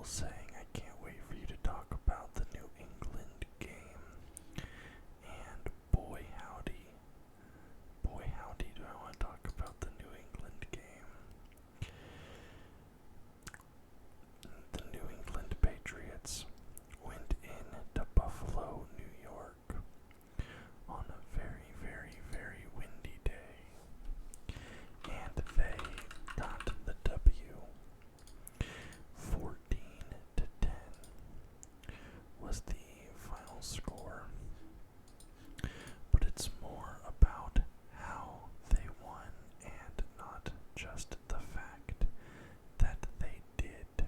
saying I can't wait for you to talk about the New England game. And boy howdy do I want to talk about the New England game. The New England Patriots went into Buffalo, New York on a very, very, very windy day. And they got the W. 14-10 was the final score. But it's more about how they won and not just the fact that they did.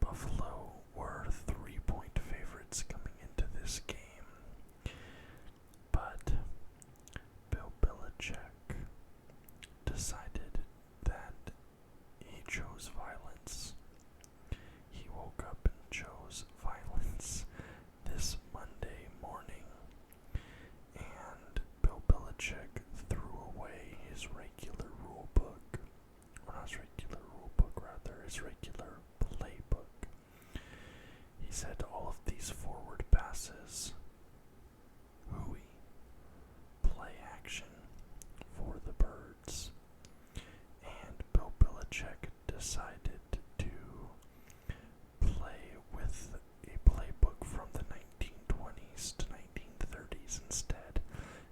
Buffalo were 3-point favorites coming into this game, but Bill Belichick decided that he chose violence. He woke up and chose violence this Monday morning, and Bill Belichick threw away his regular rule book, or not his regular rule book, rather, his regular playbook. He said all of these forward passes, hooey, play action for the birds. And Bill Belichick decided to play with a playbook from the 1920s to 1930s instead,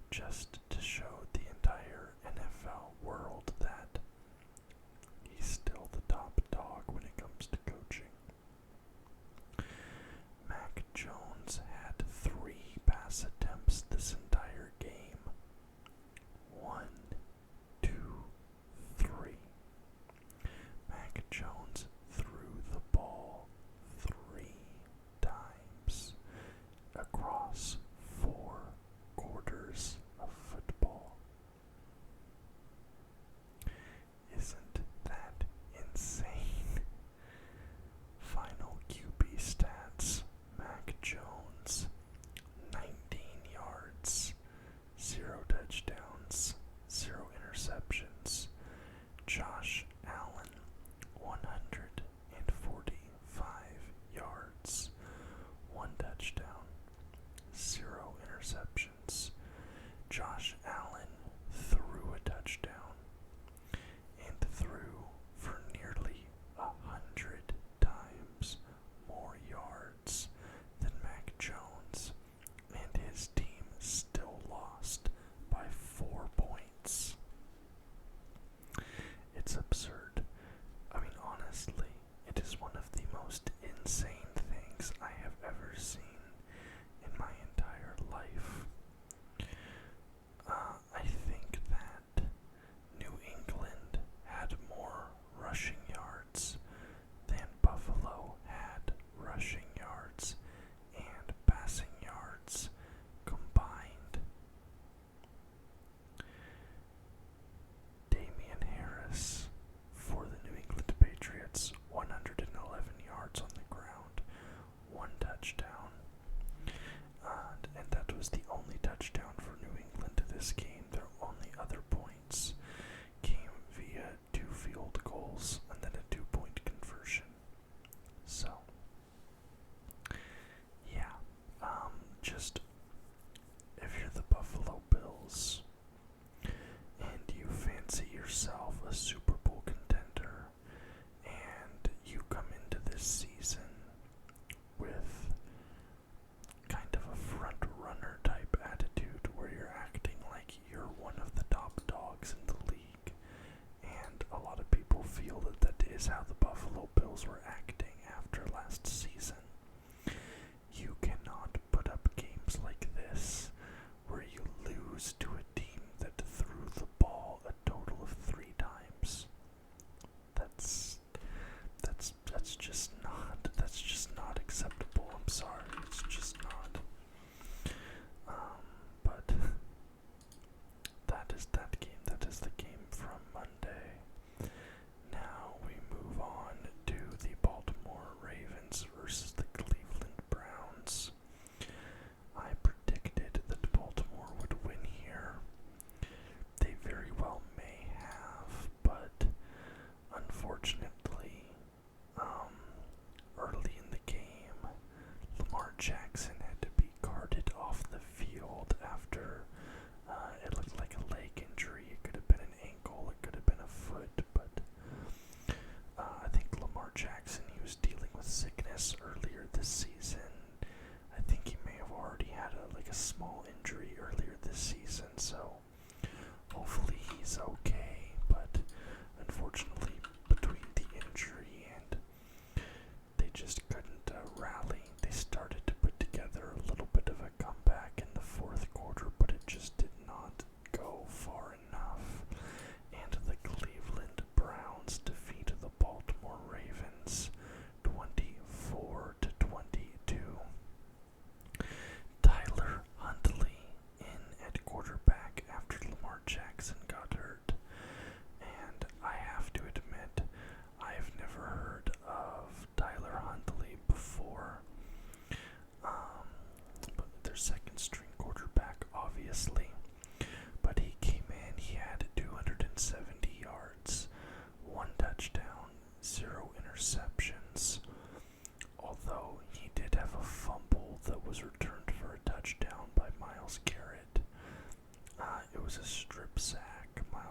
just to show the entire NFL world that he's still the top dog when it comes to coaching. Mac Jones had 3 pass attempts this entire game. 1, 2, 3. Mac Jones threw the ball 3 times across 4 quarters of football. Isn't that insane? Final QB stats: Mac Jones, 19 yards, 0 touchdowns, 0 interceptions. Josh Allen, 145 yards, 1 touchdown, 0 interceptions. Josh Allen threw a touchdown and threw for nearly 100 times more yards than Mac Jones, and his team still lost by 4 points. It's absurd. I mean, honestly, it is one of the most insane things I have ever seen in my entire life. I think that New England had more rushing yards than Buffalo had rushing yards and passing yards combined. Damian Harris for the New England Patriots, 111 yards on the ground, 1 touchdown. And that was the only touchdown for New England this game. Their only other points came via 2 field goals and then a 2-point conversion. So, yeah, just if you're the Buffalo Bills and you fancy yourself a Super Bowl contender and you come into this season with kind of a front runner type attitude where you're acting like you're one of the top dogs in the league, and a lot of people feel that that is how the Buffalo Bills were acting after last season. You cannot put up games like this where you lose to a team that threw the ball a total of 3 times. That's just not acceptable. I'm sorry, it's just not. But that is that game. That is the game from Monday. Now we move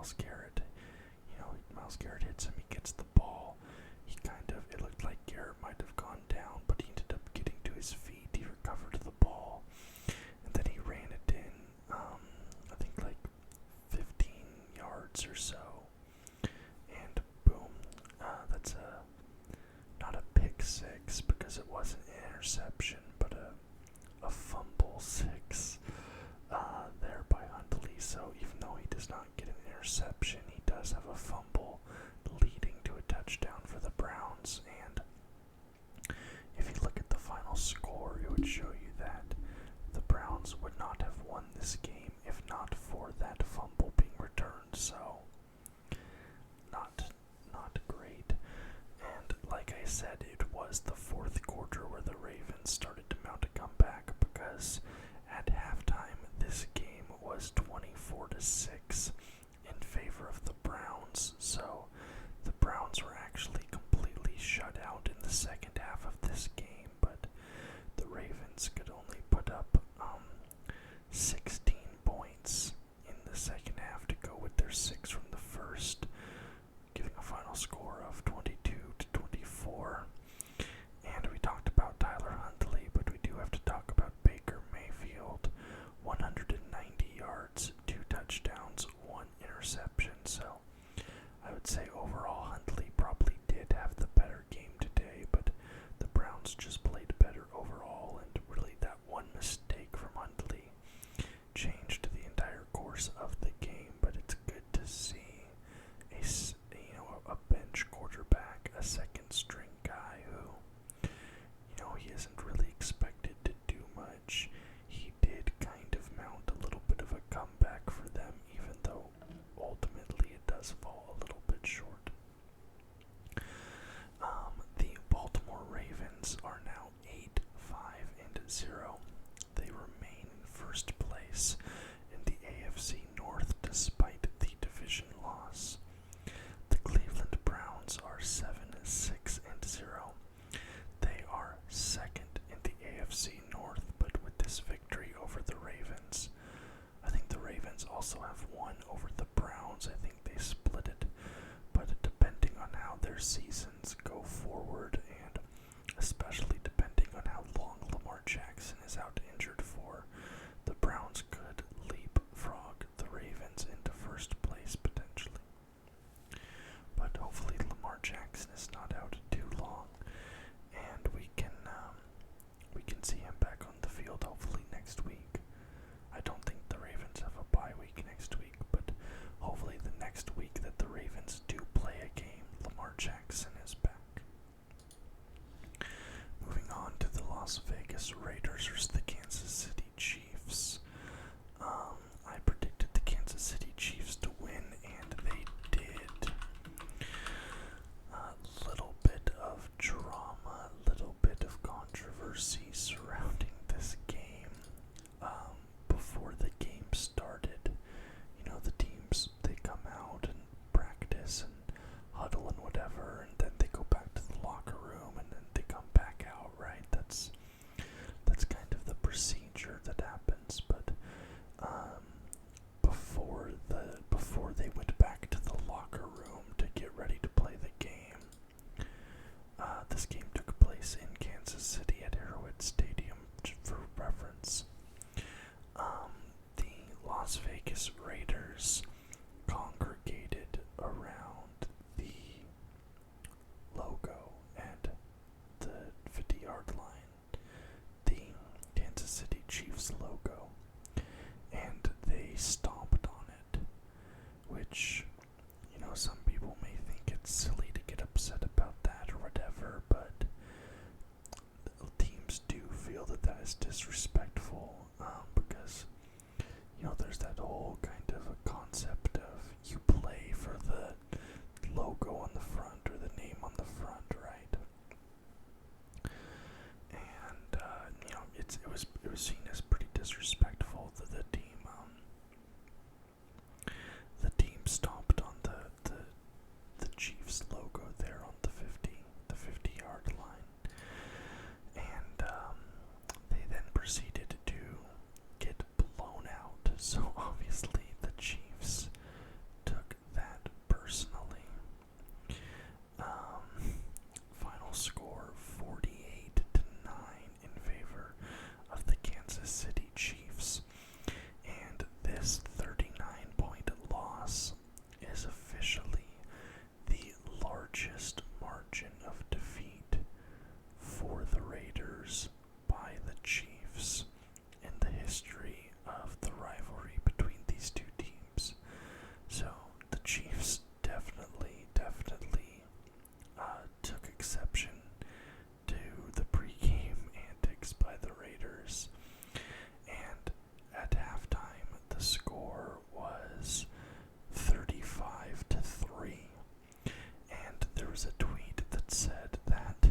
Myles Garrett. Myles Garrett hits him, he gets the ball. It looked like Garrett might have gone down, but he ended up getting to his feet. He recovered the ball, and then he ran it in, I think like 15 yards or so. And boom, that's not a pick six because it wasn't an interception, but a fumble six there by Huntley. So even though he does not get an interception, he does have a fumble leading to a touchdown for the Browns. And if you look at the final score, it would show you that the Browns would not have won this game if not for that fumble being returned. So not great. And like I said, it was the fourth quarter where the Ravens started to mount a comeback, because at halftime this game was 24-6 in favor of the Browns. So the Browns were actually completely shut out in the second half of this game, but the Ravens could only put up 16 points in the second half to go with their 6 from the first, giving a final score of 22-24. And we talked about Tyler Huntley, but we do have to talk about Baker Mayfield. 190 yards, 2 touchdowns, 1 interception. So I would say overall Huntley probably did have the better game today, but the Browns just played better overall, and really that one mistake from Huntley changed the entire course of the game. But it's good to see a bench quarterback, a second string guy who, he isn't really expected to do much. He did kind of mount a little bit of a comeback for them, even though ultimately it does fall a little bit short. The Baltimore Ravens are now 8-5-0. They remain in first place in the AFC North despite the division loss. The Cleveland Browns are 7-6-0. They are second in the AFC North, but with this victory over the Ravens, I think the Ravens also have won over the Browns. I think they split it, but depending on how their seasons go forward, and especially depending on how long Lamar Jackson is out injured for, the Browns could leapfrog the Ravens into first place potentially. But hopefully Lamar Jackson is not out too long, and we can see him back on the field hopefully next week. I don't think the Ravens have a bye week next week, but hopefully the next week that the Ravens do play a game, Lamar Jackson is back. Moving on to the Las Vegas Raiders versus the Kansas City Chiefs. I predicted the Kansas City Chiefs to win, and they did. A little bit of drama, a little bit of controversy surrounding this game. Before the game started, the teams, they come out and practice and huddle and whatever, and then they go back to the locker room, and then they come back out, right? That's kind of the procedure that happens. But before they went back to the locker room to get ready to play the game, this game took place in Kansas City at Arrowhead Stadium, for reference. The Las Vegas Raiders congregated around the logo at the 50-yard line, the Kansas City Chiefs logo, and they stomped on it, which, some people may think it's silly to get upset about that or whatever, but teams do feel that that is disrespectful, because there's that whole kind of a concept of you play for the logo on the front or the name on the front, right? And it was seen as pretty disrespectful that the team stomped loss is officially the largest margin of defeat for the Raiders by the Chiefs in the history of the rivalry between these two teams. So the Chiefs definitely took exception to the pregame antics by the Raiders. And at halftime, the score was 35-3. And there was a tweet that said that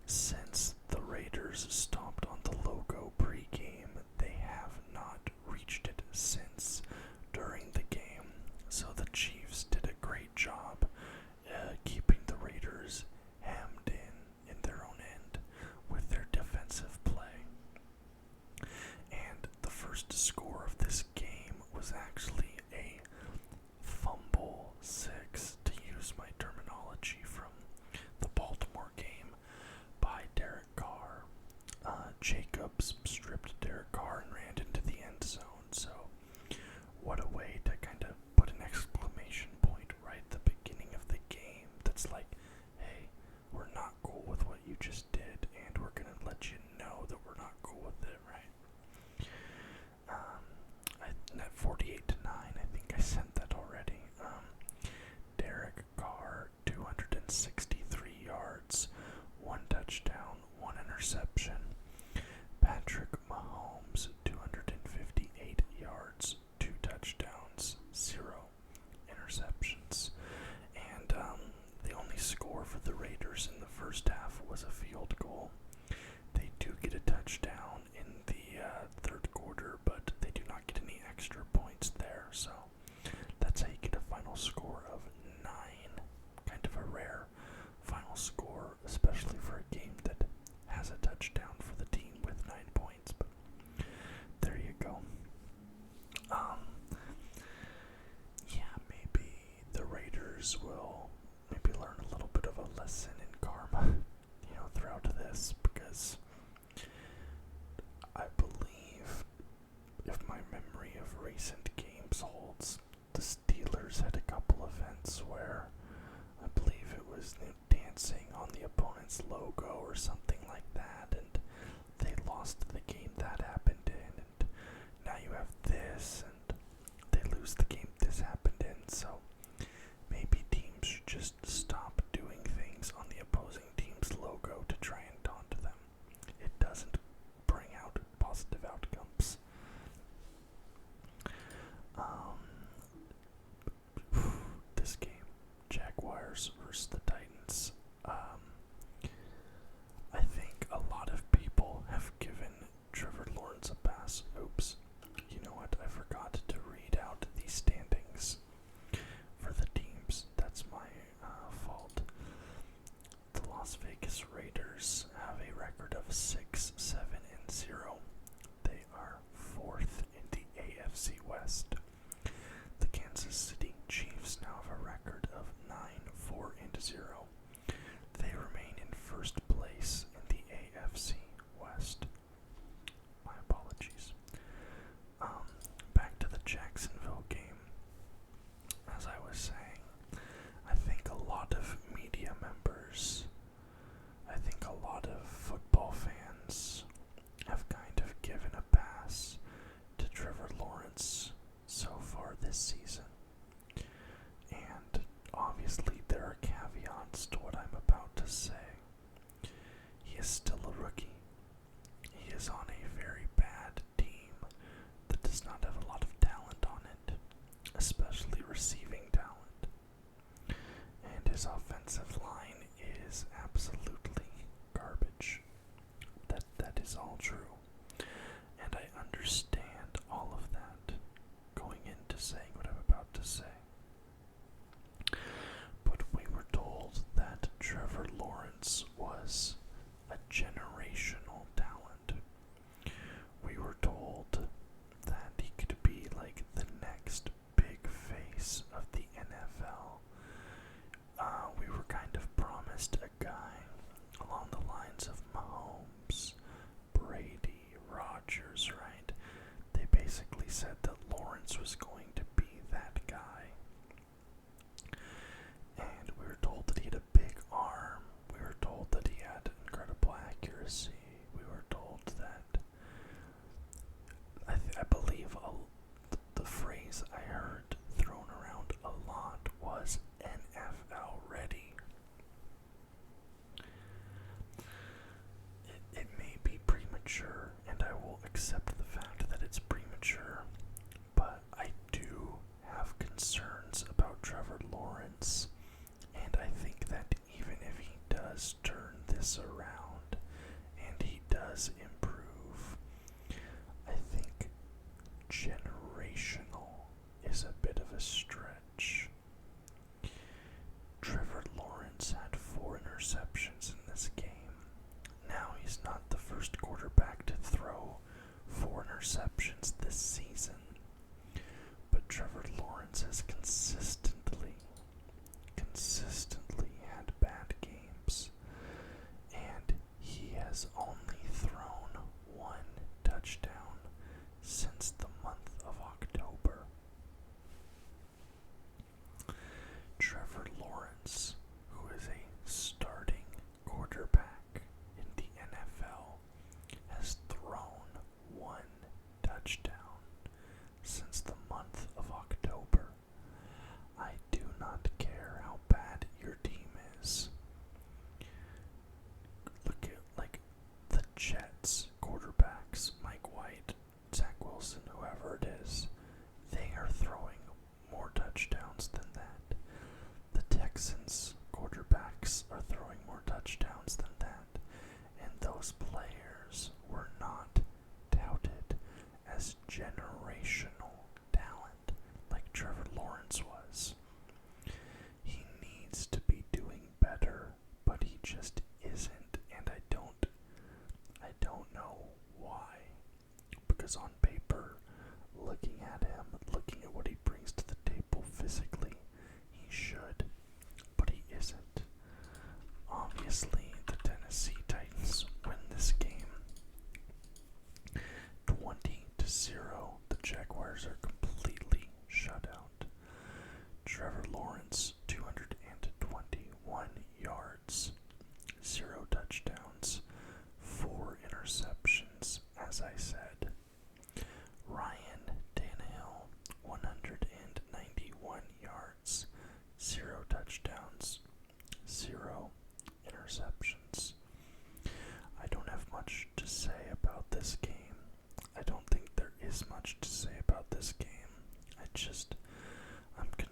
since the Raiders stomped on the logo pregame, they have not reached it since during the game. So the Chiefs did a great job keeping the Raiders hemmed in their own end with their defensive play. And the first score of this game was actually a fumble six, to use my terminology from the Baltimore game, by Derek Carr. Jacobs stripped Derek Carr and ran into the end zone. So what a way to kind of put an exclamation point right at the beginning of the game. That's like, hey, we're not cool with what you just did, and we're going to let you know that we're not cool with it, right? At 48-9, I think I sent that already. Derek Carr, 263 yards, 1 touchdown, 1 interception. Patrick Mahomes, 258 yards, 2 touchdowns, 0 interceptions. And the only score for the Raiders in the first half was a field goal. They do get a touchdown in the third quarter, but they do not get any extra points there. So that's how you get a final score of 9. Kind of a rare final score, especially for a game that has a touchdown for the team with 9 points. But there you go. Yeah, maybe the Raiders will maybe learn a little bit of a lesson in karma, throughout this, because I believe, if my memory of recent games holds, the Steelers had a couple events where I believe it was dancing on the opponent's logo or something like that, and they lost the game that happened in, and now you have this, and they lose the game this happened in. So maybe teams should just stop doing things on the opposing team's logo to try and taunt them. It doesn't bring out positive outcomes. This game, Jaguars versus the Titans. I think a lot of people have given Trevor Lawrence a pass. Oops. You know what? I forgot to read out the standings for the teams. That's my fault. The Las Vegas Raiders have a record of 6-7-0. They are 4th in the AFC West. The Kansas City Chiefs now have a record of 9-4-0. They remain in first place in the AFC West. My apologies. Back to the Jacksonville game. As I was saying, I think a lot of media members, I think a lot of football fans have kind of given a pass to Trevor Lawrence so far this season. And obviously there are caveats to what I'm about to say. He is still a rookie. He is on a very bad team that does not have a lot of talent on it, especially receiving talent. And his offensive line is absolutely garbage. That is all true. And I understand all of that going into saying what I'm about to say. But we were told that Trevor Lawrence was a generational talent. We were told that he could be like the next big face of the NFL. We were kind of promised a guy along the lines of Mahomes, Brady, Rodgers, right? They basically said that Lawrence was going to be that guy.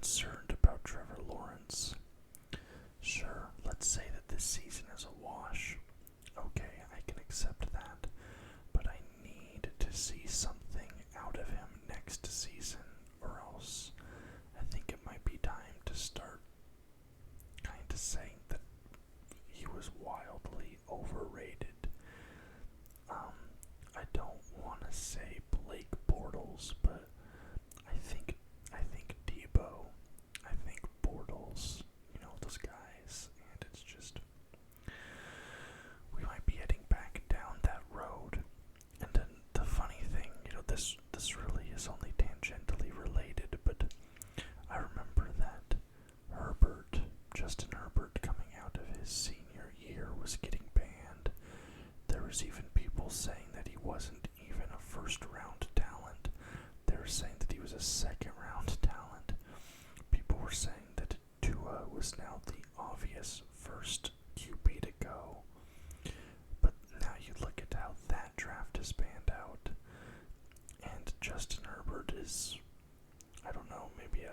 concerned about Trevor Lawrence. Sure, let's say that this season is a wash. Okay, I can accept that. But I need to see something out of him next season, or else I think it might be time to start kind of saying that he was wildly overrated. I don't want to say Blake Bortles, but I think Debo, I think Bortles, those guys, and it's just, we might be heading back down that road. And then the funny thing, this really is only tangentially related, but I remember that Justin Herbert, coming out of his senior year, was getting banned. There was even people saying that he wasn't even a first-round talent. They were saying that he was a second-round talent. People were saying that Tua was now the obvious first QB to go. But now you look at how that draft is panned out, and Justin Herbert is, I don't know, maybe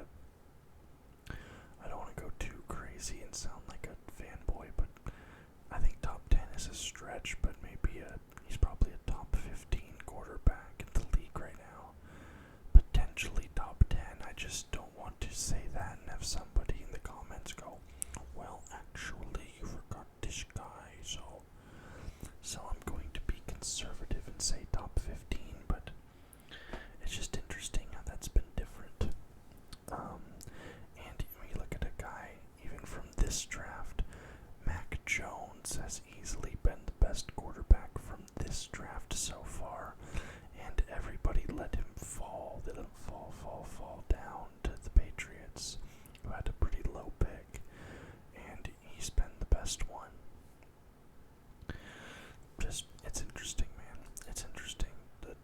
I don't want to go too crazy and sound like a fanboy, but I think top 10 is a stretch, but maybe he's probably a top 15 quarterback in the league right now. Potentially top 10. I just don't want to say that and have somebody in the comments go, well, actually, you forgot this guy, so I'm going to be conservative and say top 15, but it's just interesting how that's been different. And when you look at a guy, even from this draft, Mac Jones has easily been the best quarterback from this draft so far, and everybody let him fall. They let him fall down to the Patriots, who had a pretty low pick, and he's been the best one. Just, it's interesting, man. It's interesting.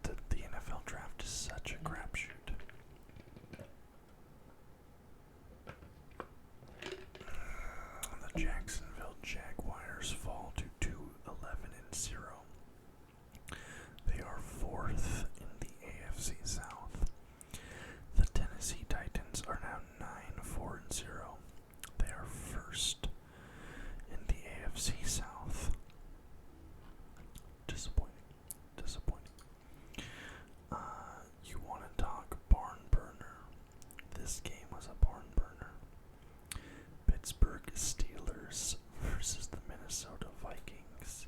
The NFL draft is such a crapshoot. The Jacksonville Jaguars fall to 2-11-0. They are 4th in the AFC South. The Tennessee Titans are now 9-4-0. They are 1st in the AFC South. Disappointing. You want to talk barn burner? This game was a barn burner. Pittsburgh Steelers versus the Minnesota Vikings.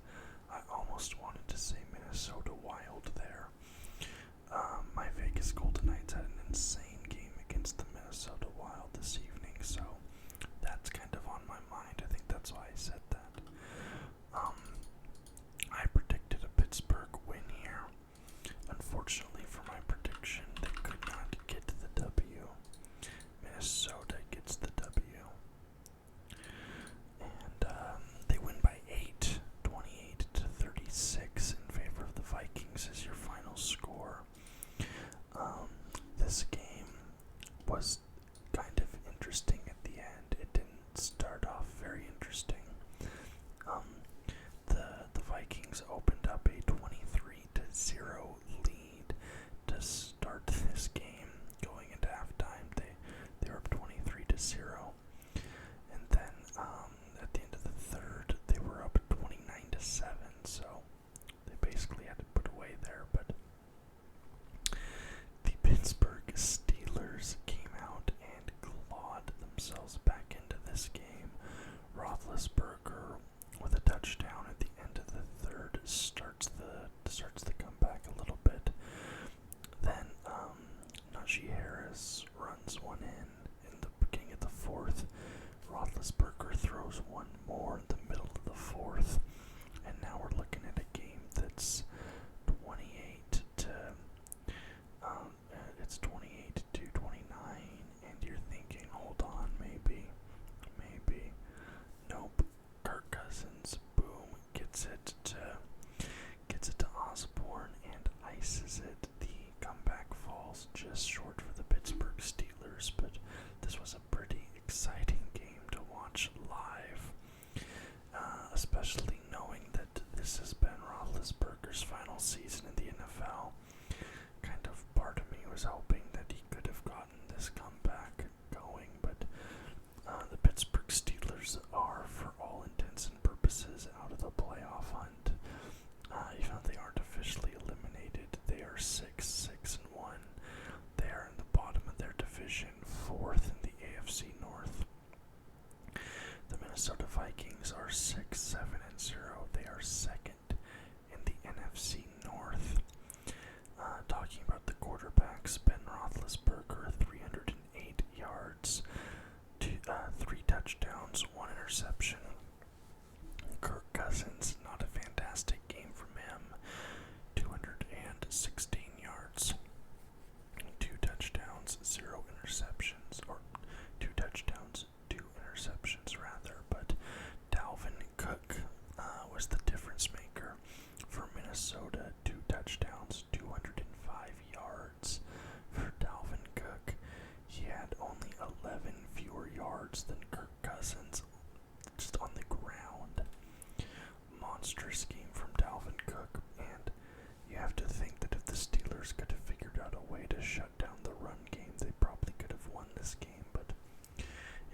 I almost wanted to say Minnesota Wild there. My Vegas Golden Knights had an insane game against the Minnesota Wild this evening, so that's kind of on my mind. I think that's why I said that. I predicted a Pittsburgh win here. Unfortunately for my prediction, they could not get the W. Minnesota gets the W. And they win by 8, 28-36 in favor of the Vikings is your final score. This game was kind of interesting at the end. It didn't start off very interesting. The Vikings opened up a 23-0 lead to start this game. Going into halftime, they were up 23-0. And then at the end of the third, they were up 29-7. So they basically had to put away there. But the Pittsburgh Steelers came out and clawed themselves back into this game. Roethlisberger with a touchdown at the end of the third starts the comeback a little bit. Then Najee Harris runs one in the beginning of the fourth. Roethlisberger throws one more in the middle of the fourth, and now we're looking at a game that's 28 to 29, and you're thinking, hold on, maybe. Nope. Kirk Cousins, boom, are 6-7-0. They are second in the NFC North. Talking about the quarterbacks, Ben Roethlisberger, 308 yards, 3 touchdowns, 1 interception. Kirk Cousins, not a fantastic game from him, 216 yards, 2 touchdowns, 0 interceptions, or 2 touchdowns, 2 interceptions rather, but Dalvin Cook was the difference maker for Minnesota, 2 touchdowns, 205 yards for Dalvin Cook. He had only 11 fewer yards than Kirk Cousins, just on the ground. Monstrous game from Dalvin Cook, and you have to think that if the Steelers could have figured out a way to shut down the run game, they probably could have won this game, but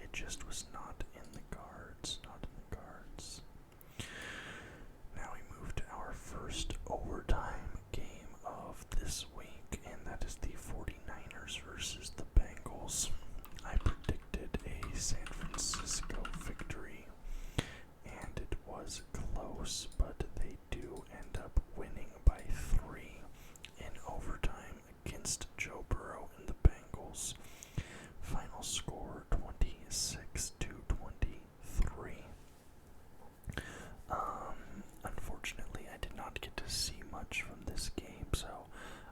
it just was not in the cards, Now we move to our first overtime game of this week, and that is the 49ers versus the Bengals. I predicted a San Francisco victory, and it was close, but they do end up winning by 3 in overtime against Joe Burrow and the Bengals. Final score 26-23. Unfortunately, I did not get to see much from this game, so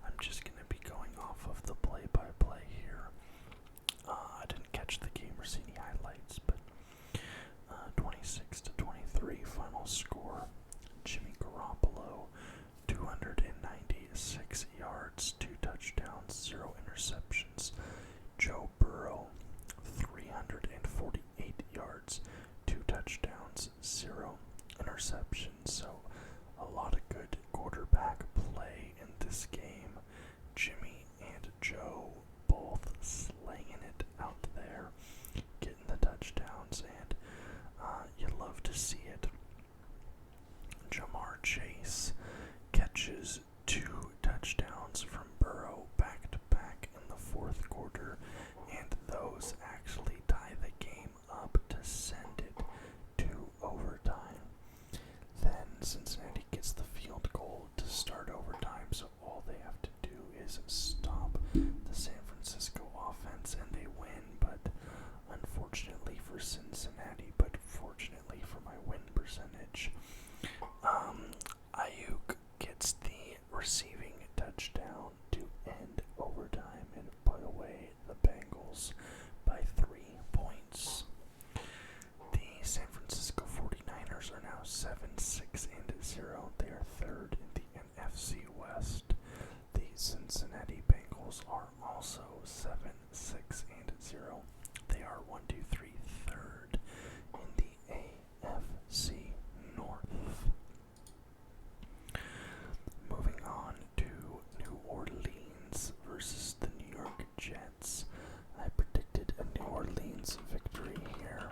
I'm just going to be going off of the play-by-play here. I didn't catch the game or see any highlights, but 26-23 final score. Jimmy Garoppolo, 296 yards, 2 touchdowns, 0 interceptions. Joe Burrow, 348 yards, 2 touchdowns, 0 interceptions. So a lot of good quarterback play in this game. Jimmy and Joe both slanging it out there, getting the touchdowns, and you love to see it. Jamar Chase catches 2 touchdowns from Burrow back-to-back in the fourth quarter, and those actually tie the game up to send it to overtime. Then Cincinnati gets the field goal to start overtime, so all they have to do is stop the San Francisco offense, and they win. But unfortunately for Cincinnati, but fortunately for my win percentage, Ayuk gets the receiving touchdown to end overtime and put away the Bengals by 3 points. The San Francisco 49ers are now 7-6-0. They are third in the NFC West. The Cincinnati Bengals are also 7-6-0. They are 1-2-3 third in the AFC North. Moving on to New Orleans versus the New York Jets. I predicted a New Orleans victory here,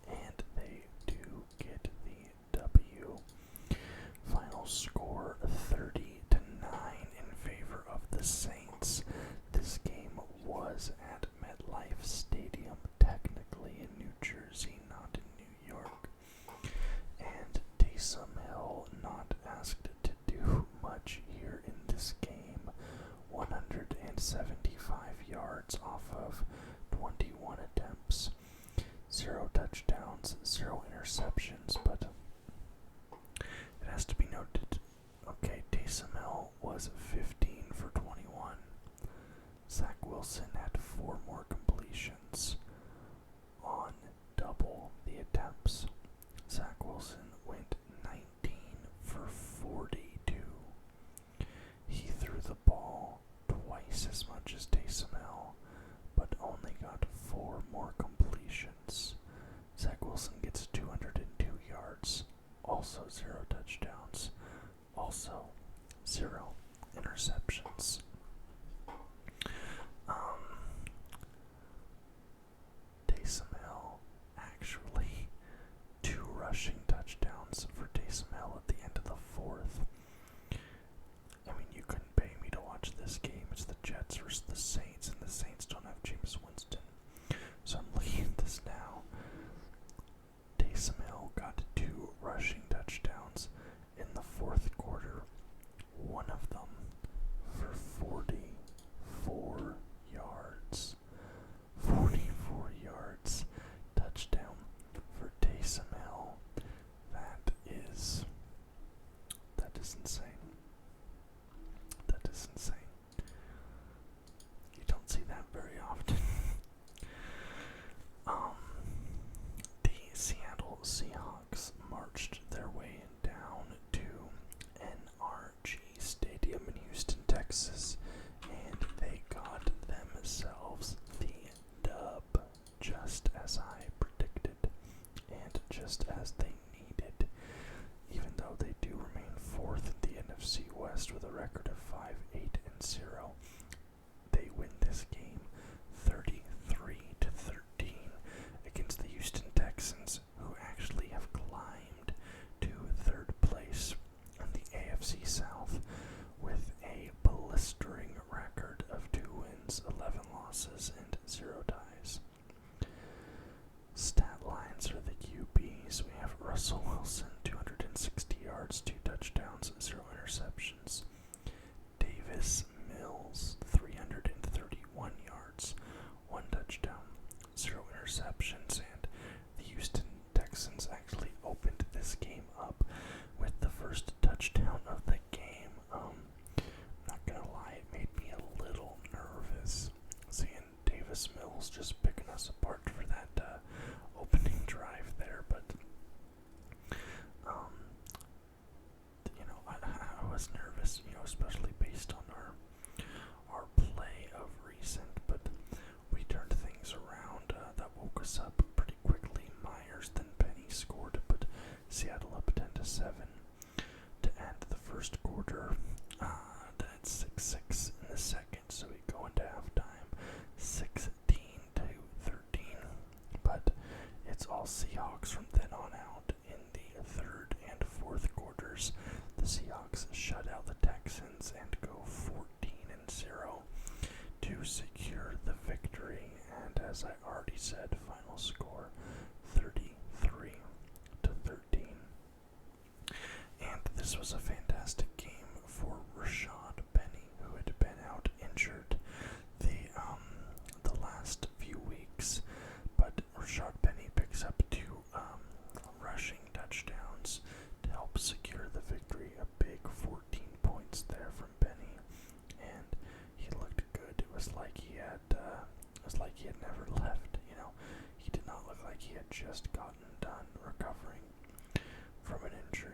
and they do get the W. Final score 30-9 in favor of the Saints. This game was at MetLife Stadium, technically in New Jersey, not in New York. And Taysom Hill not asked to do much here in this game. 175 yards off of 21 attempts. 0 touchdowns, 0 interceptions, but it has to be noted, okay, Taysom Hill was 15 for 21. Zach Wilson had 4 more completions on double the attempts. Zach Wilson went 19 for 42. He threw the ball twice as much as Taysom Hill, but only got 4 more completions. Zach Wilson gets 202 yards, also 0 touchdowns, also 0 interceptions. just as I predicted, and just as they needed. Even though they do remain fourth in the NFC West with a record of 5-8-0, they win this game 33-13 against the Houston Texans, who actually have climbed to third place in the AFC South with a blistering record of 2 wins, 11 losses, and 0 ties. Stat lines for the QBs. We have Russell Wilson, 260 yards, 2 touchdowns, 0 interceptions. Davis Mills, 331 yards, 1 touchdown, 0 interceptions, and the Houston Texans actually opened this game up with the first touchdown of the game. Not gonna lie, it made me a little nervous seeing Davis Mills just picking us apart for that opening drive there, but I was nervous, especially based on our play of recent, but we turned things around. That woke us up pretty quickly. Myers then Penny scored to put Seattle up 10-7 to end the first quarter. Then it's 6-6 in the second, so we go into halftime 16-13. But it's all Seahawks from then on out. In the third and fourth quarters, the Seahawks shut out the Texans and go 14-0 to secure the victory. And as I already said, final score 33-13. And this was a fantastic game for Rashad Penny, who had been out injured the last few weeks. But Rashad Penny picks up 2 rushing touchdowns to help secure the victory. A big 14 points there from Penny, and he looked good. It was like he had never left. He did not look like he had just gotten done recovering from an injury.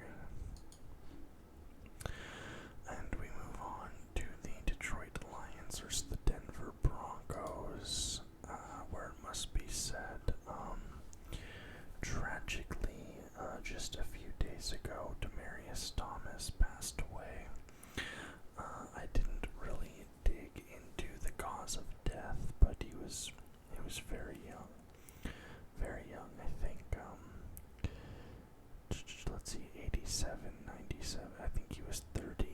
And we move on to the Detroit Lions versus the Denver Broncos, where it must be said, tragically, just a few days ago, Demaryius Thomas passed away. I didn't really dig into the cause of death, but he was very young. Very young, I think. Let's see, 87, 97. I think he was 30,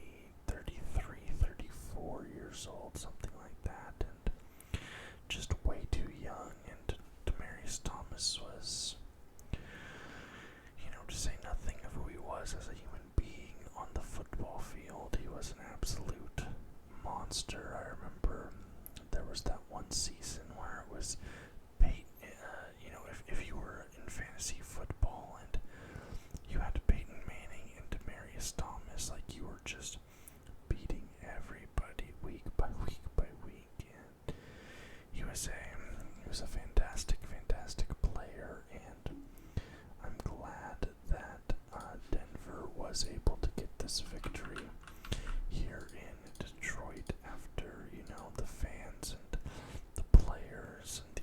33, 34 years old, something like that, and just way too young. And Demaryius Thomas was, to say nothing of who he was as a human being on the football field, he was an absolute monster. I remember there was that one season where it was if you were in fantasy football and you had Peyton Manning and Demaryius Thomas, like, you were just beating everybody week by week by week. And he was a fantastic player, and I'm glad that Denver was able to get this victory here in Detroit after, the fans and the players and the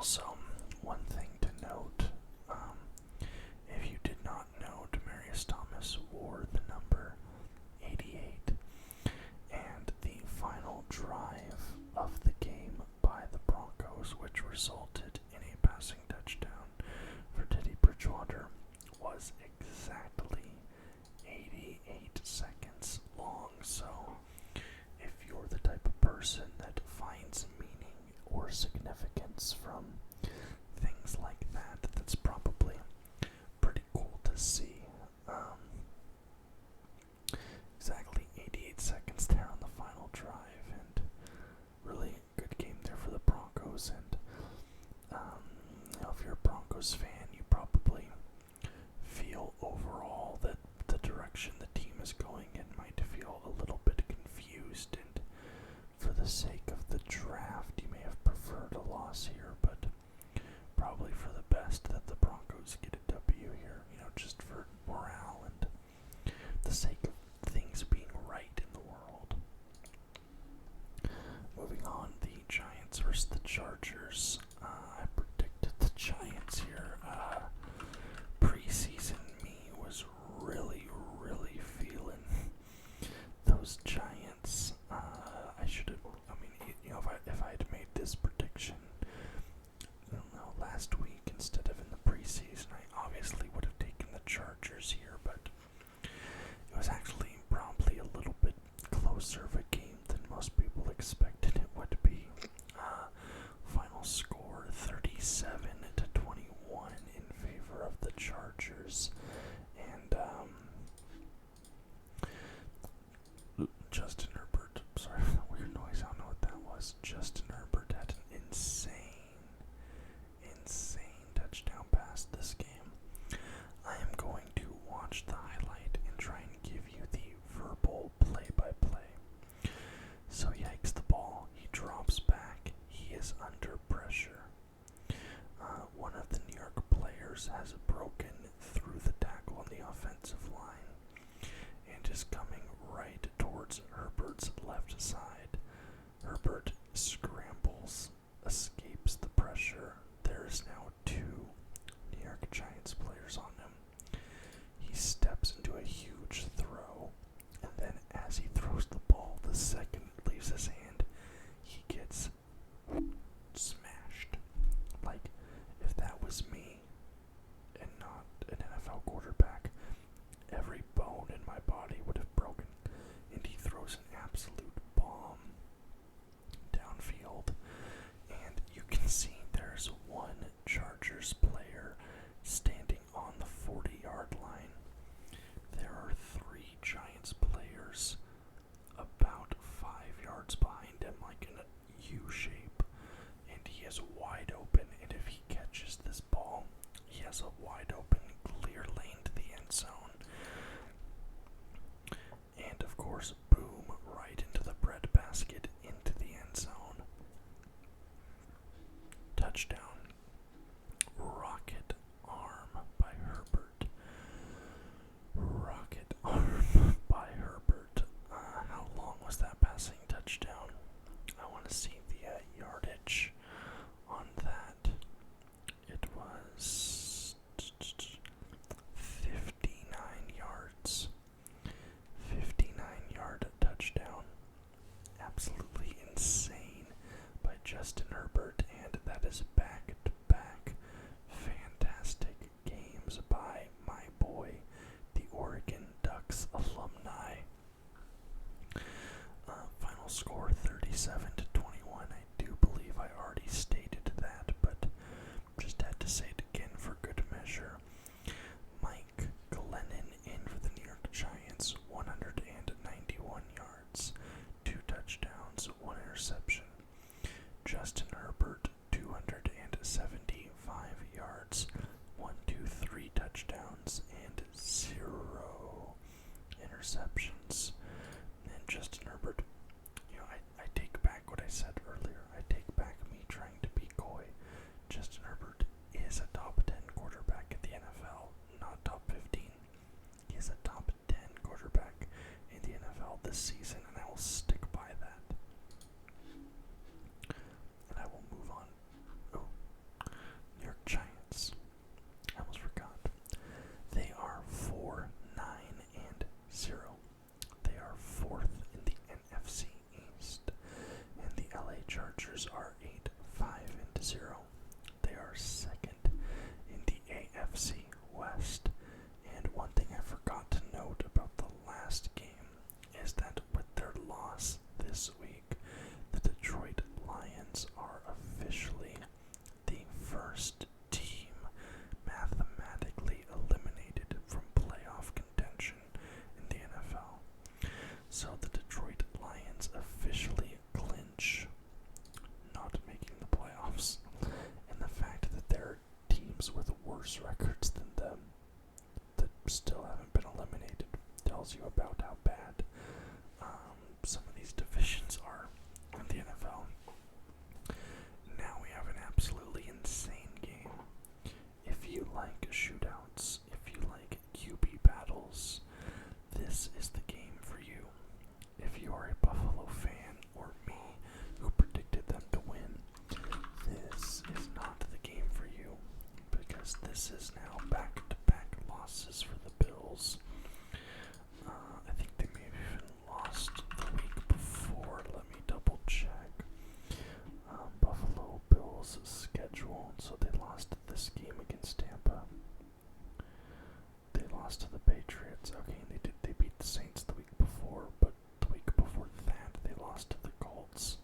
Also, one thing to note, if you did not know, Demaryius Thomas wore the number 88, and the final drive of the game by the Broncos, which resulted in a passing touchdown for Teddy Bridgewater, was exactly 88 seconds long. So, if you're the type of person that finds meaning or significance from things like that, that's probably pretty cool to see. Exactly 88 seconds there on the final drive, and really good game there for the Broncos. And if you're a Broncos fan, you probably feel overall that the direction the team is going in might feel a little bit confused, and for the sake of the draft, you may have preferred a loss here, but probably for the best that the Broncos get a W here, just for morale and the sake of things being right in the world. Moving on, the Giants versus the Chargers. I predicted the Giants here. Preseason me was really, really feeling those Giants. I should have, if I had made this prediction, last week instead of in the preseason, I obviously would have taken the Chargers here, but it was actually probably a little bit closer of a game than most people expected it would be. Final score 37-21 in favor of the Chargers, and Justin Herbert, sorry for that weird noise, I don't know what that was. Justin Herbert had an insane touchdown pass this game. I am going to watch the highlight and try and give you the verbal play-by-play. So he hikes the ball, he drops back, he is under pressure. One of the New York players has broken through the tackle on the offensive line and is coming right towards Herbert's left side. Herbert scrambles, escapes the pressure. There is now 2 New York Giants players on him. He steps into a huge throw, and then as he throws the ball, the second it leaves his hand, he gets smashed. Like, if that was me and not an NFL quarterback, every bone in my body would have broken. And he throws an absolute bomb downfield, and you can see there's one Chargers player standing on the 40-yard line. There are 3 Giants players about 5 yards behind him, like in a U shape, and he is wide open, and if he catches this ball, he has a wide open clear lane to the end zone. And of course, boom, right into the breadbasket, into the end zone. Touchdown. Rocket arm by Herbert. Rocket arm by Herbert. How long was that passing touchdown? I want to see the yardage on that. It was 59 yards. 59-yard touchdown. Absolutely insane by Justin Herbert, and that is back-to-back fantastic games by my boy, the Oregon Ducks alumni. Final score 37-21. I do believe I already stated that, but just had to say it again for good measure. Mike Glennon in for the New York Giants, 191 yards, 2 touchdowns, 1 interception. Justin Herbert, 275 yards, 3 touchdowns, and 0 interceptions. And Justin Herbert, I take back what I said earlier. I take back me trying to be coy. Justin Herbert is a top 10 quarterback at the NFL, not top 15. He is a top 10 quarterback in the NFL this season, and I will stick by that. And I will move on. Oh, this week, the Detroit Lions are officially the first team mathematically eliminated from playoff contention in the NFL. So the Detroit Lions officially clinch not making the playoffs. And the fact that there are teams with worse records than them that still haven't been eliminated tells you about how bad some of these divisions are in the NFL. Now we have an absolutely insane game. If you like shootouts, if you like QB battles, this is the game for you. If you are a Buffalo fan or me who predicted them to win, this is not the game for you, because this is now back-to-back losses for the Bills. I think they may have even lost the week before. Let me double check. Buffalo Bills schedule. So they lost this game against Tampa. They lost to the Patriots. Okay, and they beat the Saints the week before, but the week before that they lost to the Colts.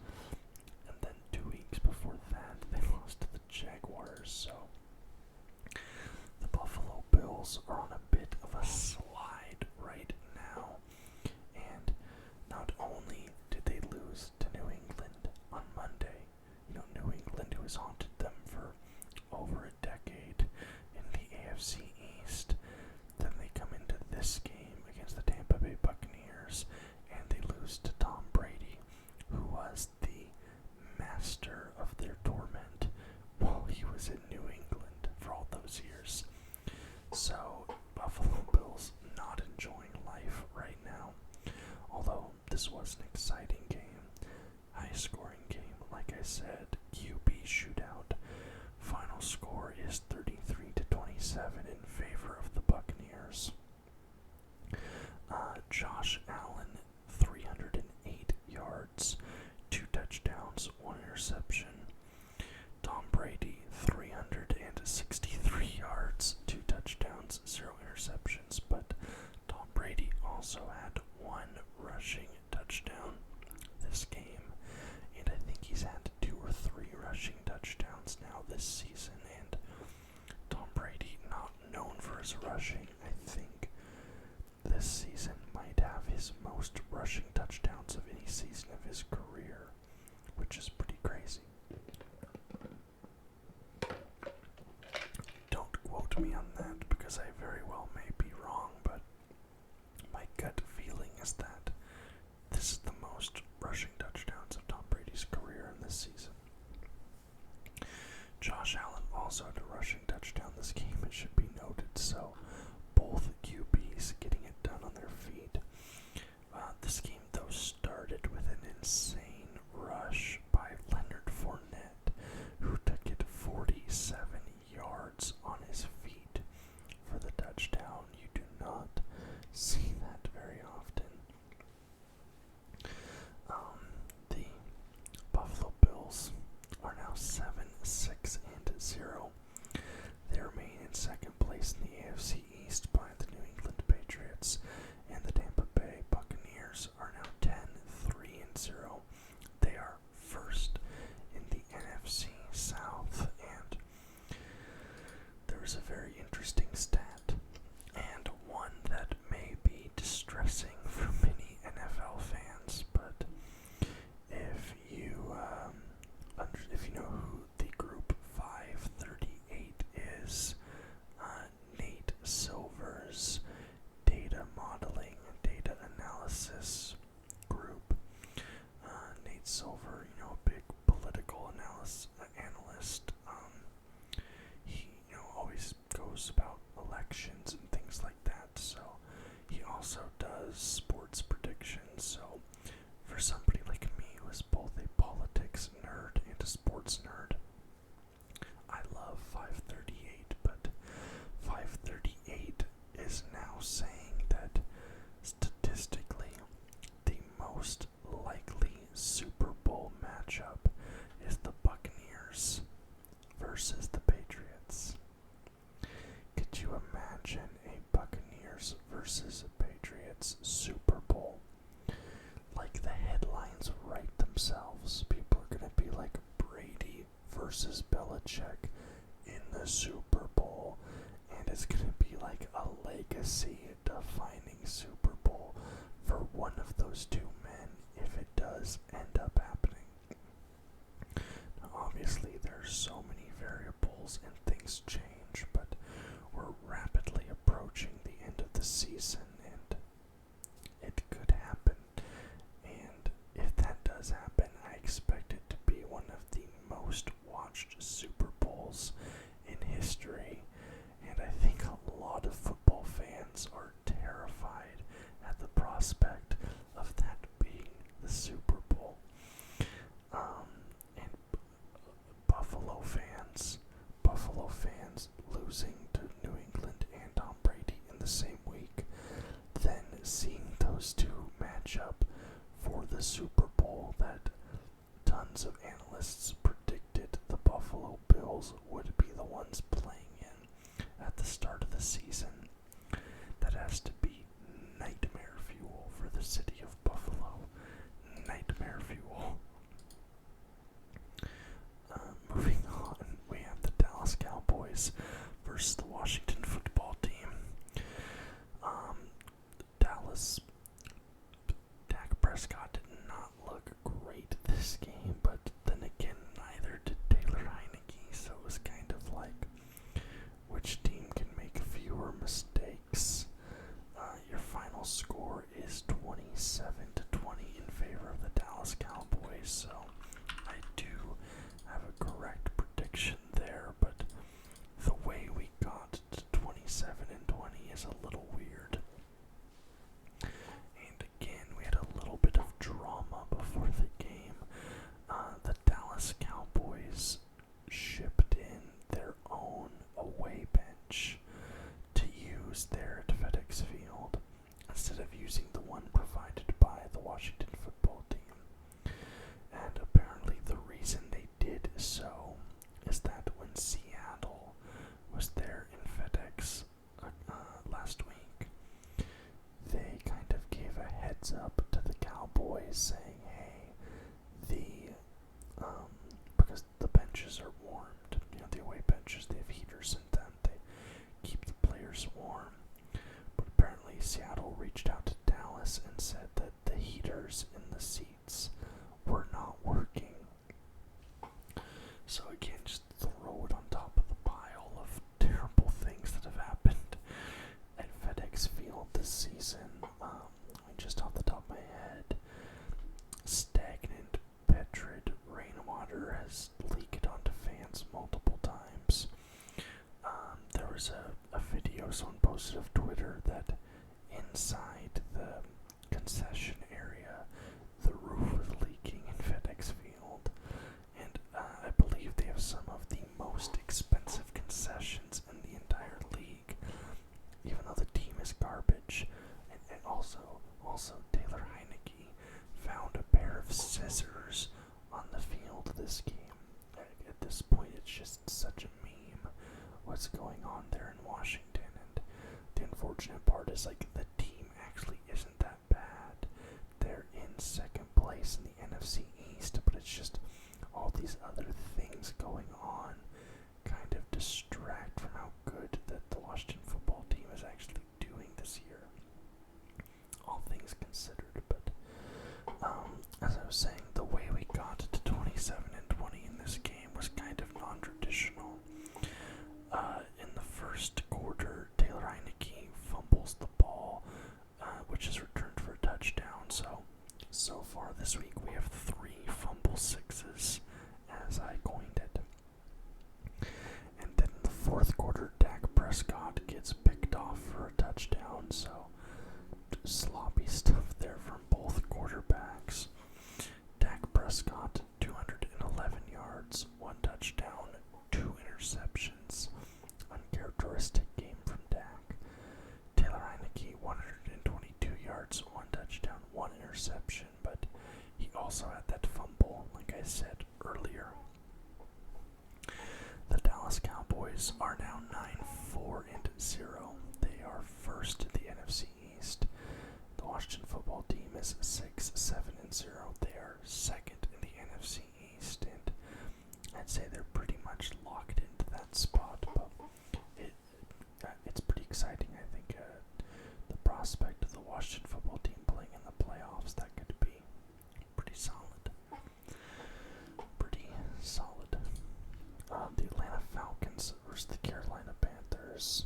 And then 2 weeks before that they lost to the Jaguars. So the Buffalo Bills are on a bit of a slide right now. And not only did they lose to New England on Monday, New England, who has haunted them for over a decade in the AFC East, then they come into this game against the Tampa Bay Buccaneers and they lose to Tom Brady, who was the master of their torment while he was in New England for all those years. So, Buffalo Bills not enjoying life right now. Although this was an exciting game, high-scoring game, like I said, QB shootout. Final score is 33-27 in favor of the Buccaneers. Josh Allen, 308 yards, 2 touchdowns, 1 interception. Tom Brady, 363 yards, 2 touchdowns, 0 interceptions. But Tom Brady also had 1 rushing touchdown this game. And I think he's had 2 or 3 rushing touchdowns now this season. And Tom Brady, not known for his rushing, I think this season might have his most rushing touchdowns of any season of his career, which is pretty crazy. Don't quote me on that, because I very well may be wrong, but my gut feeling is that this is the most rushing touchdowns of Tom Brady's career in this season. Josh Allen also had a rushing touchdown this game, it should be noted, so both QBs getting it done on their feet. This game, though, started with an insane rush by Leonard Fournette, who took it 47 yards on his feet for the touchdown. You do not see that very often. The Buffalo Bills are now 7-6-0. They remain in second place in the AFC East behind the New England Patriots, and the Tampa Bay Buccaneers are now 10-3-0. They are first in the NFC South, and there's a very interesting stat, and one that may be distressing for many NFL fans, but if you know who the Group 538 is, Nate Silver's data modeling, data analysis group. Nate Silver, a big political analyst. He, always goes about elections and things like that. So he also does sports predictions. So for somebody like me who is both a politics nerd and a sports nerd, I love 538, but 538 is now saying that statistically the most likely Super Bowl matchup is the Buccaneers versus the Patriots. Could you imagine a Buccaneers versus a Patriots Super Bowl? Like, the headlines versus Belichick in the Super Bowl, and it's going to be like a legacy-defining Super Bowl for one of those two men if it does end up happening. Now, obviously, there's so many variables and things change, but we're rapidly approaching the end of the season, and it could happen. And if that does happen, I expect it to be one of the most watched Super Bowls in history, and I think a lot of football fans are terrified at the prospect of that being the Super Bowl. And Buffalo fans losing to New England and Tom Brady in the same week, then seeing those two match up for the Super Bowl that tons of analysts predicted the Buffalo Bills would be the ones playing in at the start of the season. That has to be nightmare fuel for the city of Buffalo. Nightmare fuel. Moving on, we have the Dallas Cowboys versus the Washington football team. Dak Prescott did not look great this game, but then again, neither did Taylor Heineke, so it was kind of like, which team can make fewer mistakes? Your final score is 27-20 in favor of the Dallas Cowboys, so I do have a correct prediction there, but the way we got to 27-20 is a little weird. And again, we had a little bit of drama before the game. The Dallas Cowboys shipped in their own away bench to use there at FedEx Field instead of using the one provided by the Washington football team. And apparently the reason they did so is that when Seattle was there in FedEx last week, they kind of gave a heads up to the Cowboys saying, hey, because the benches are warmed, the away benches, they have heaters in them, they keep the players warm. But apparently Seattle reached out to Dallas and said that the heaters in the seats were not working. So again, just throw it on top of the pile of terrible things that have happened at FedEx Field this season. Just off the top of my head, stagnant, putrid rainwater has leaked onto fans multiple times. There was a video someone posted of Twitter that inside the concession area, the roof was leaking in FedEx Field, and I believe they have some of the most expensive concessions in the entire league, even though the team is garbage. And also Taylor Heineke found a pair of scissors on the field this game. At this point, it's just such a meme what's going on there in Washington, and the unfortunate part is like the team actually isn't that bad. They're in second place in the NFC East, but it's just all these other things going on kind of distract from how good that the Washington football team is actually doing this year, all things considered. But as I was saying, the way we got to 27-20 in this game was kind of non-traditional. In the first quarter, Taylor Heineke fumbles the ball, which is returned for a touchdown. So far this week we have 3 fumble sixes, as I coined it. And then in the fourth quarter, Dak Prescott gets picked off for a touchdown, so sloppy stuff there from both quarterbacks. Dak Prescott, 211 yards, 1 touchdown, 2 interceptions. Uncharacteristic game from Dak. Taylor Heineke, 122 yards, 1 touchdown, 1 interception, but he also had that fumble, like I said earlier. The Dallas Cowboys are now 9-4-0. They are first in the NFC East. The Washington football team is 6-7-0. They are second in the NFC East, and I'd say they're pretty Cowboys.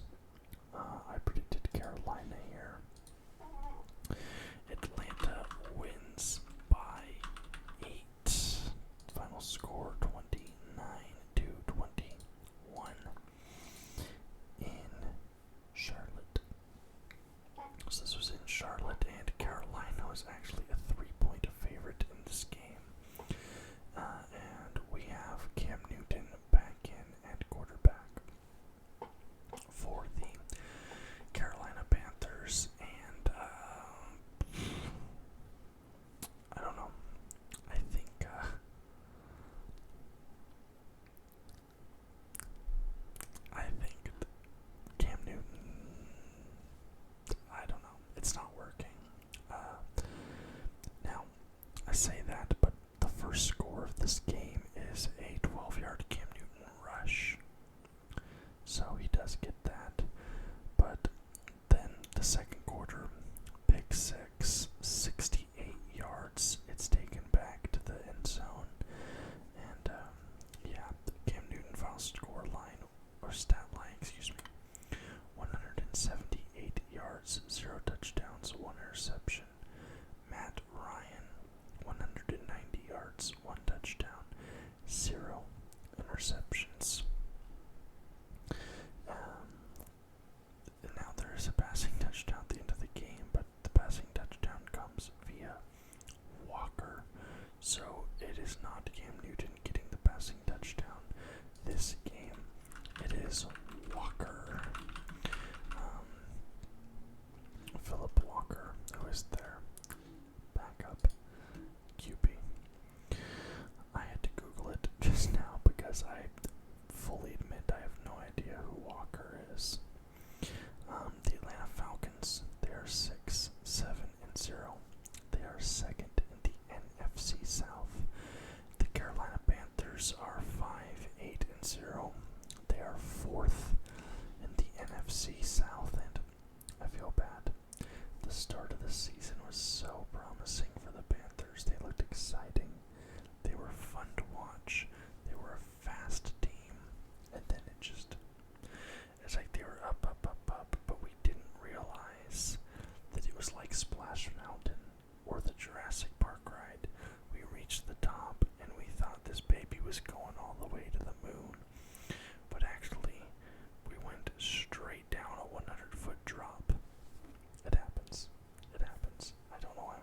I predicted Carolina here. Atlanta wins by 8. Final score 29-21 in Charlotte. So this was in Charlotte, and Carolina was actually a 3-point favorite in this game. And we have Cam Newton back in at quarterback for the Carolina Panthers, and I don't know. I think Cam Newton. I don't know. It's not working. Now, I say that, but the first score of this game is a 12-yard Cam Newton rush. So he does get that. But then the second quarter, pick 6, 68 yards. It's taken back to the end zone. And, Cam Newton final score line, or stat line, 178 yards, 0 touchdowns, 1 interception. Matt Ryan, 190 yards, 1 touchdown, 0 interceptions. Now there is a passing touchdown at the end of the game, but the passing touchdown comes via Walker. So it is not Cam Newton getting the passing touchdown this game. It is Walker. Philip Walker, who is their backup QB. I had to Google it just now because I fully admit I have no idea who Walker is. The Atlanta Falcons, they are 6-7-0. They are second in the NFC South. The Carolina Panthers are 5-8-0. They are fourth in the NFC South, and I feel bad. The start of the season was so promising for the Panthers. They looked exciting. They were fun to watch. They were a fast team, and then it's like they were up, but we didn't realize that it was like Splash Mountain or the Jurassic Park ride. We reached the top, and we thought this baby was going all the way to the moon, but actually, we went straight down a 100-foot drop. It happens. I don't know why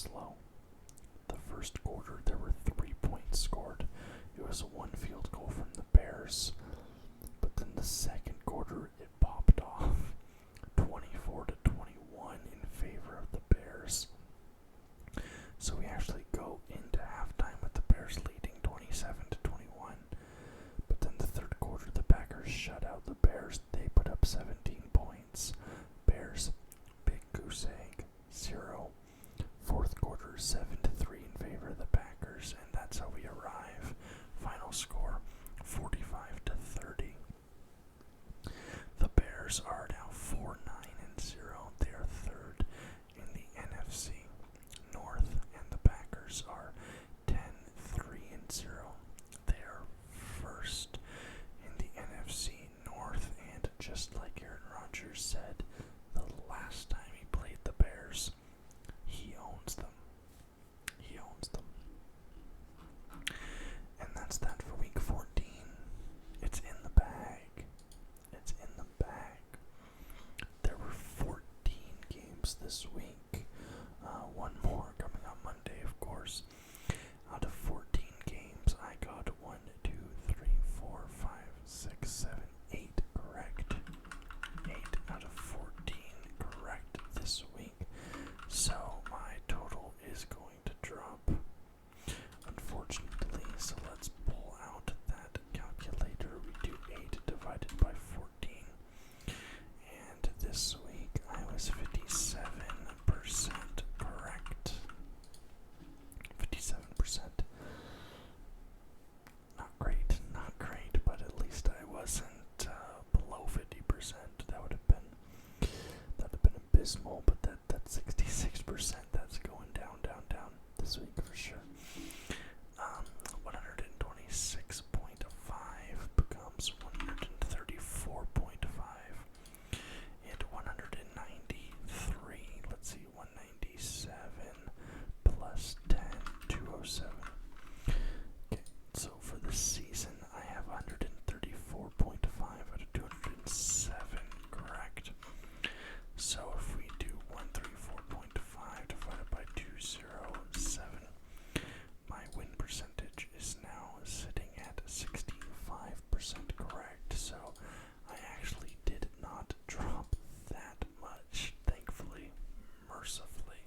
slow. The first quarter, there were 3 points scored. It was one field goal from the Bears. But then the second quarter, it popped off 24-21 in favor of the Bears. So we actually go into halftime with the Bears leading 27-21. But then the third quarter, the Packers shut out the Bears. They put up 17 points. Bears, big goose egg, 0. Fourth quarter, 7-3 in favor of the Packers, and that's how we arrive. Final score, 45-30. The Bears are now 4-9-0. They are third in the NFC North, and the Packers are 10-3-0. They are first in the NFC North, and just like Aaron Rodgers said the last time he played the Bears, he owns them. He owns them. And that's that for week 14. It's in the bag. It's in the bag. There were 14 games this week. One more coming on Monday, of course. Out of 14 games, I got 1, 2, 3, 4, 5, 6, 7, 8 correct. 8 out of 14 correct this week. So my total is going to drop, unfortunately. So let's pull out that calculator. We do 8 divided by 14. And this week I was 57% correct. 57%. Not great, but at least I wasn't below 50%. That would have been abysmal, but that 66%, that's going down this week for sure. 126.5 becomes 134.5, and 193, let's see, 197 plus 10, 207. Okay, so for this season, I have 134.5 out of 207 correct. So if we do 134.5 divided by 207, my win percentage is now sitting at 65% correct. So I actually did not drop that much, thankfully, mercifully.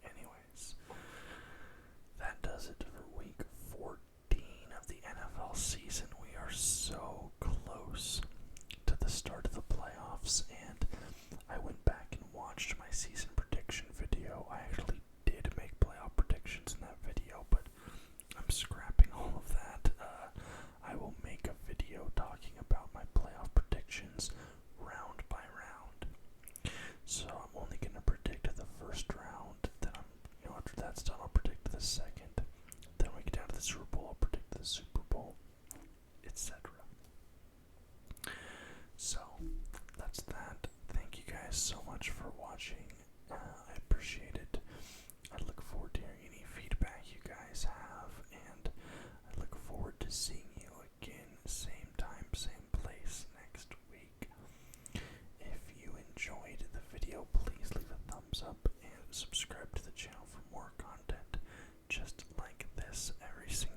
Anyways, that does it for week 14 of the NFL season. We are so close to the start of the playoffs, and I went back and watched my season prediction video. I actually did make playoff predictions in that video, but I'm scrapping all of that. I will make a video talking about my playoff predictions round by round. So I'm only going to predict the first round, then after that's done, I'll predict the second. Then we get down to the Super Bowl, I'll predict the Super Bowl, etc. So, that's that. Thank you guys so much for watching. I appreciate it. I look forward to hearing any feedback you guys have, and I look forward to seeing you again, same time, same place next week. If you enjoyed the video, please leave a thumbs up and subscribe to the channel for more content just like this every single